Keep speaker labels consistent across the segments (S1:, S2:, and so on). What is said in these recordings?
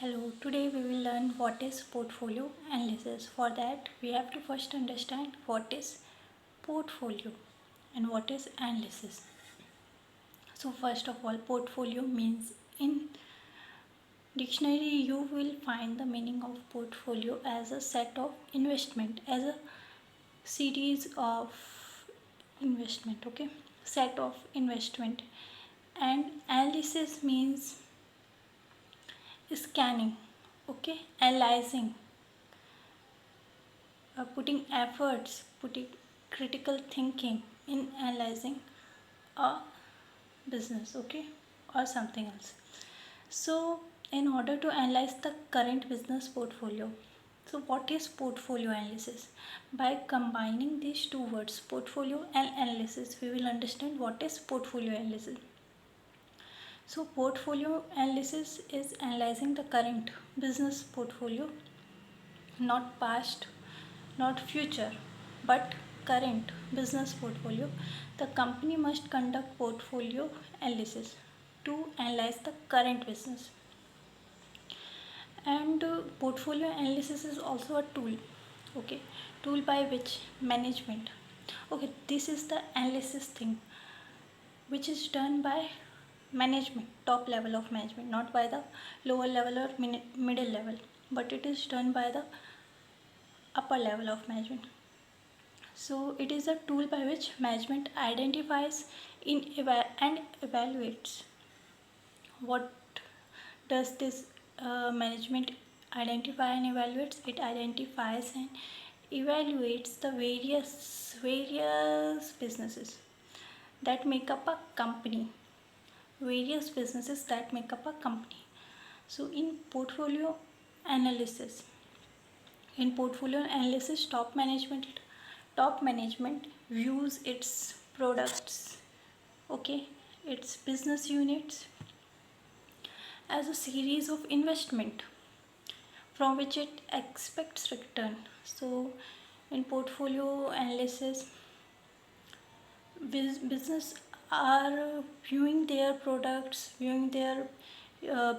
S1: Hello, today we will learn what is portfolio analysis. For that, we have to first understand what is portfolio and what is analysis. So, first of all, portfolio means in dictionary you will find the meaning of portfolio as a set of investment, as a series of investment, okay? Set of investment. And analysis means scanning, okay? Analyzing, putting efforts, putting critical thinking in analyzing a business, okay, or something else. So, in order to analyze the current business portfolio, so what is portfolio analysis? By combining these two words, portfolio and analysis, we will understand what is portfolio analysis. So, portfolio analysis is analyzing the current business portfolio, not past, not future, but current business portfolio. The company must conduct portfolio analysis to analyze the current business. And portfolio analysis is also a tool, okay, tool by which management, okay, this is the analysis thing which is done by management, top level of management, not by the lower level or middle level, but it is done by the upper level of management. So it is a tool by which management identifies and evaluates. What does this management identify and evaluates? It identifies and evaluates the various businesses that make up a company. Various businesses that make up a company. So analysis, in portfolio analysis, top management views its products, okay, its business units as a series of investment from which it expects return. So in portfolio analysis, business are viewing their products, viewing their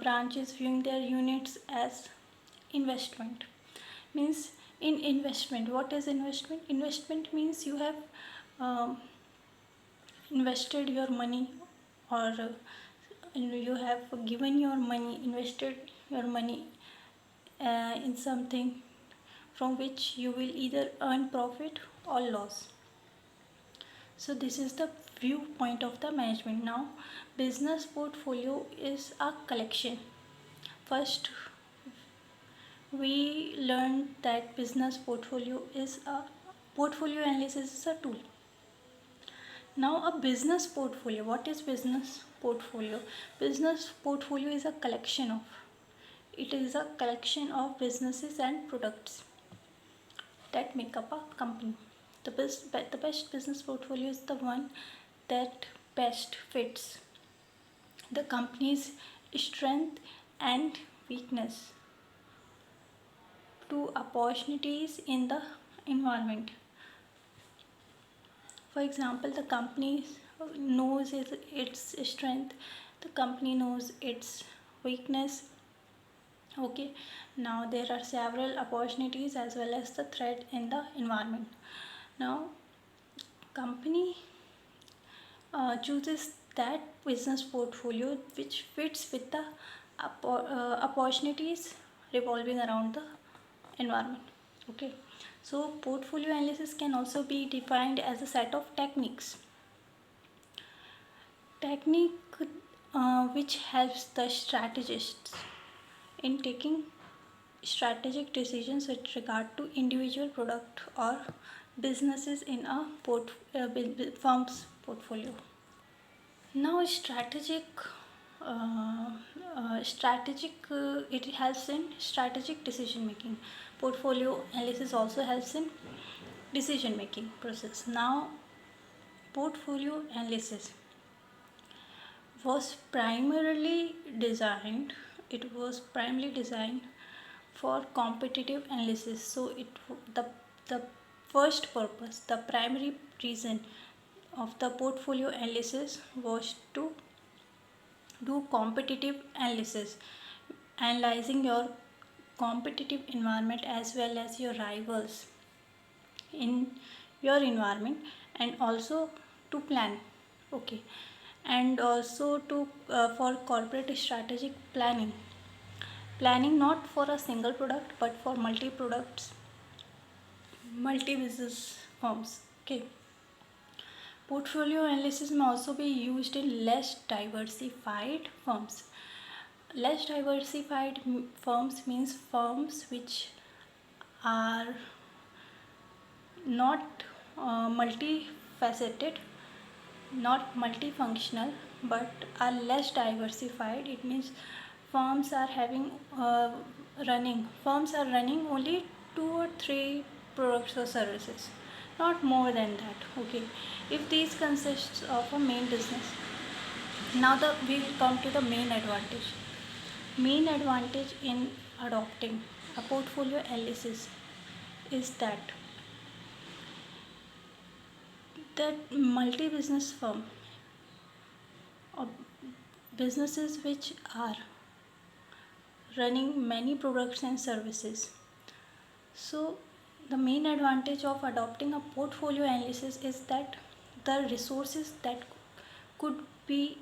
S1: branches, viewing their units as investment. Means in investment, what is investment? Investment means you have um, invested your money, or you have given your money, invested your money in something from which you will either earn profit or loss. So this is the viewpoint of the management. Now business portfolio is a collection. First we learned that business portfolio is a portfolio analysis is a tool. Now a business portfolio, what is business portfolio? Business portfolio is a collection of, it is a collection of businesses and products that make up a company. The best business portfolio is the one that best fits the company's strength and weakness to opportunities in the environment. For example, the company knows its strength, the company knows its weakness. Okay, now there are several opportunities as well as the threat in the environment. Now company chooses that business portfolio which fits with the opportunities revolving around the environment. Okay, so portfolio analysis can also be defined as a set of technique which helps the strategists in taking strategic decisions with regard to individual product or businesses in a firm's portfolio. Now it helps in strategic decision making. Portfolio analysis also helps in decision making process. Now portfolio analysis was primarily designed, it was primarily designed for competitive analysis. So the first purpose, the primary reason of the portfolio analysis was to do competitive analysis, analyzing your competitive environment as well as your rivals in your environment, and also to plan. Okay, and also to for corporate strategic planning not for a single product but for multi products, multi business firms. Okay, portfolio analysis may also be used in less diversified firms. Less diversified firms means firms which are not multifaceted, not multifunctional, but are less diversified. It means firms are having firms are running only 2 or 3 products or services, not more than that. Okay, if these consists of a main business. Now we will come to the main advantage. Main advantage in adopting a portfolio analysis is that multi-business firm or businesses which are running many products and services. So the main advantage of adopting a portfolio analysis is that the resources that could be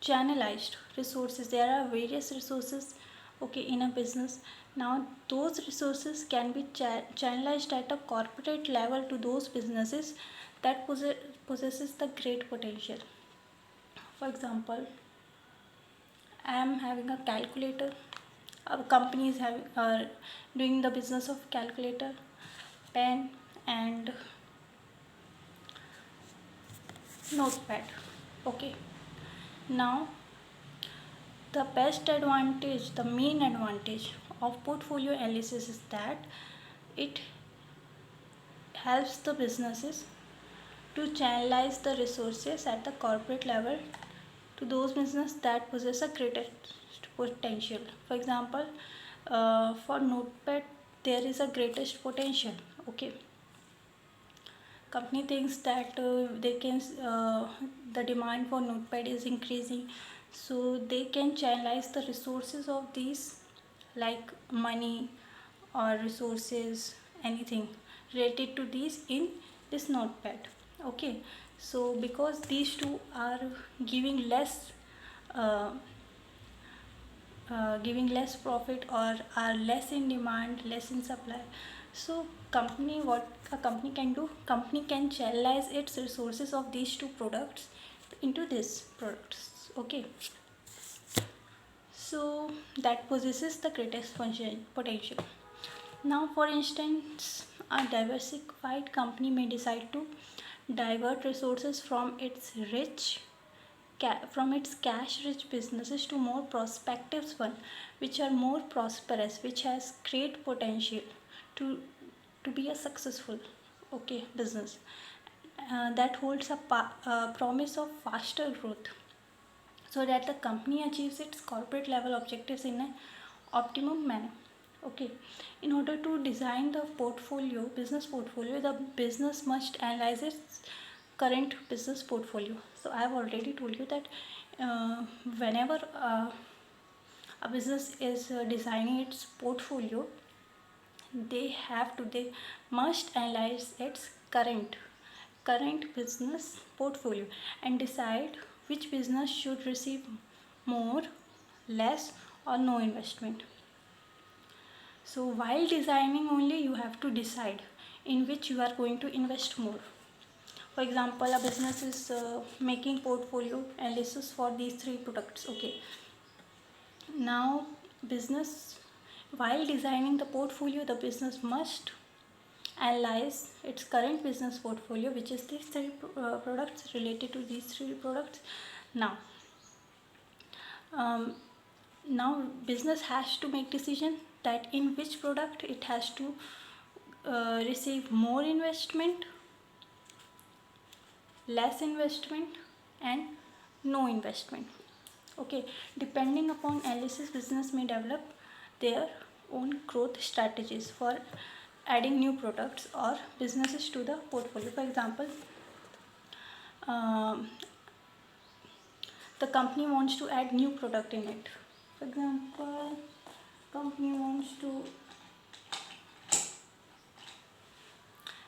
S1: channelized resources, there are various resources, okay, in a business. Now those resources can be channelized at a corporate level to those businesses that possesses the great potential. For example, I am having a calculator, our company is having doing the business of calculator, pen and notepad. Okay, now the main advantage of portfolio analysis is that it helps the businesses to channelize the resources at the corporate level to those businesses that possess a greatest potential. For example, for notepad there is a greatest potential. Okay, company thinks that the demand for notepad is increasing, so they can channelize the resources of these, like money or resources, anything related to these in this notepad. Okay, so because these two are giving uh, giving less profit or are less in demand, less in supply, so what a company can do, company can channelize its resources of these two products into these products. Okay, so that possesses the greatest potential. Now for instance, a diversified company may decide to divert resources from its cash rich businesses to more prospective one, which are more prosperous, which has great potential to be a successful, okay, business, that holds a promise of faster growth, so that the company achieves its corporate level objectives in an optimum manner. Okay, in order to design the business portfolio, the business must analyze its current business portfolio. So I have already told you that whenever a business is designing its portfolio, they must analyze its current business portfolio and decide which business should receive more, less or no investment. So while designing only, you have to decide in which you are going to invest more. For example, a business is making portfolio analysis for these 3 products. Okay, now business, while designing the portfolio, the business must analyze its current business portfolio, which is these 3 products, related to these 3 products. Now um, now business has to make decision that in which product it has to receive more investment, less investment and no investment. Okay, depending upon analysis, business may develop their own growth strategies for adding new products or businesses to the portfolio. For example, um, the company wants to add new product in it. For example, company wants to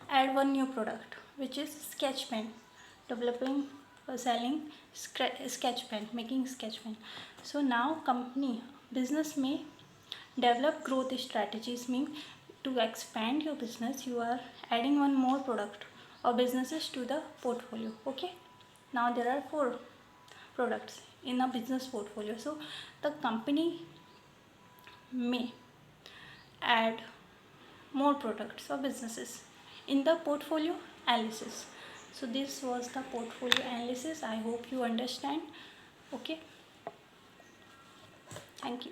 S1: add one new product, which is sketch pen, developing or selling sketch pen, making sketch pen. So now company business may develop growth strategies, mean to expand your business you are adding one more product or businesses to the portfolio. Okay, now there are 4 products in a business portfolio, so the company may add more products or businesses in the portfolio analysis. So this was the portfolio analysis. I hope you understand. Okay, thank you.